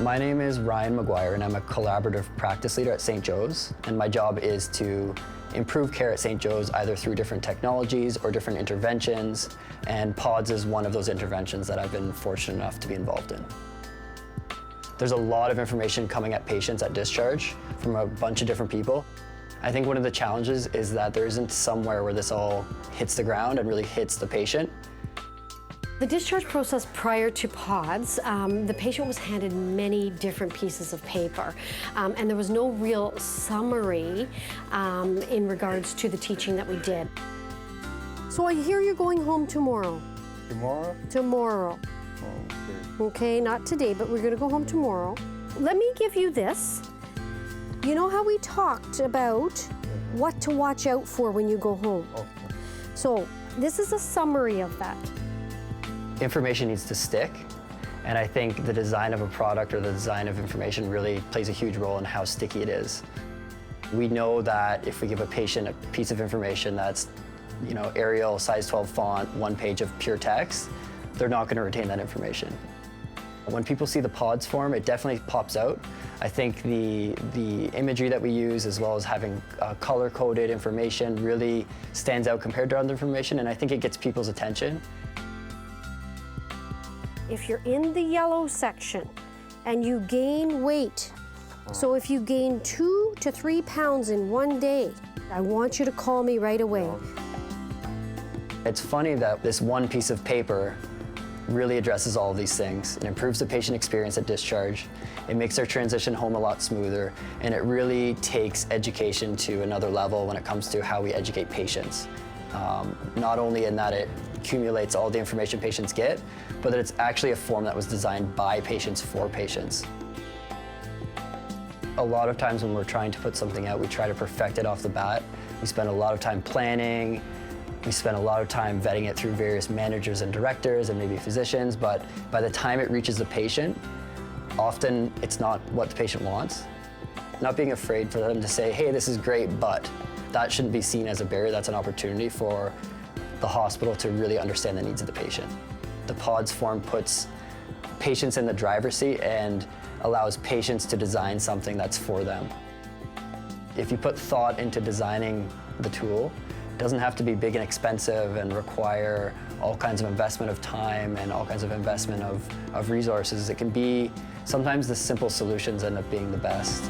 My name is Ryan McGuire, and I'm a collaborative practice leader at St. Joe's. And my job is to improve care at St. Joe's either through different technologies or different interventions. And PODS is one of those interventions that I've been fortunate enough to be involved in. There's a lot of information coming at patients at discharge from a bunch of different people. I think one of the challenges is that there isn't somewhere where this all hits the ground and really hits the patient. The discharge process prior to PODS, the patient was handed many different pieces of paper, and there was no real summary in regards to the teaching that we did. So I hear you're going home tomorrow. Tomorrow? Tomorrow. Okay. Okay, not today, but we're gonna go home tomorrow. Let me give you this. You know how we talked about what to watch out for when you go home? Okay. So this is a summary of that. Information needs to stick, and I think the design of a product or the design of information really plays a huge role in how sticky it is. We know that if we give a patient a piece of information that's, Arial, size 12 font, one page of pure text, they're not going to retain that information. When people see the PODS form, it definitely pops out. I think the imagery that we use, as well as having color-coded information, really stands out compared to other information, and I think it gets people's attention. If you're in the yellow section and you gain weight, so if you gain 2 to 3 pounds in one day, I want you to call me right away. It's funny that this one piece of paper really addresses all of these things. It improves the patient experience at discharge, it makes their transition home a lot smoother, and it really takes education to another level when it comes to how we educate patients. Not only in that it accumulates all the information patients get, but that it's actually a form that was designed by patients for patients. A lot of times when we're trying to put something out, we try to perfect it off the bat. We spend a lot of time planning, we spend a lot of time vetting it through various managers and directors and maybe physicians, but by the time it reaches the patient, often it's not what the patient wants. Not being afraid for them to say, hey, this is great, but that shouldn't be seen as a barrier. That's an opportunity for the hospital to really understand the needs of the patient. The PODS form puts patients in the driver's seat and allows patients to design something that's for them. If you put thought into designing the tool, it doesn't have to be big and expensive and require all kinds of investment of time and all kinds of investment of resources. It can be, sometimes the simple solutions end up being the best.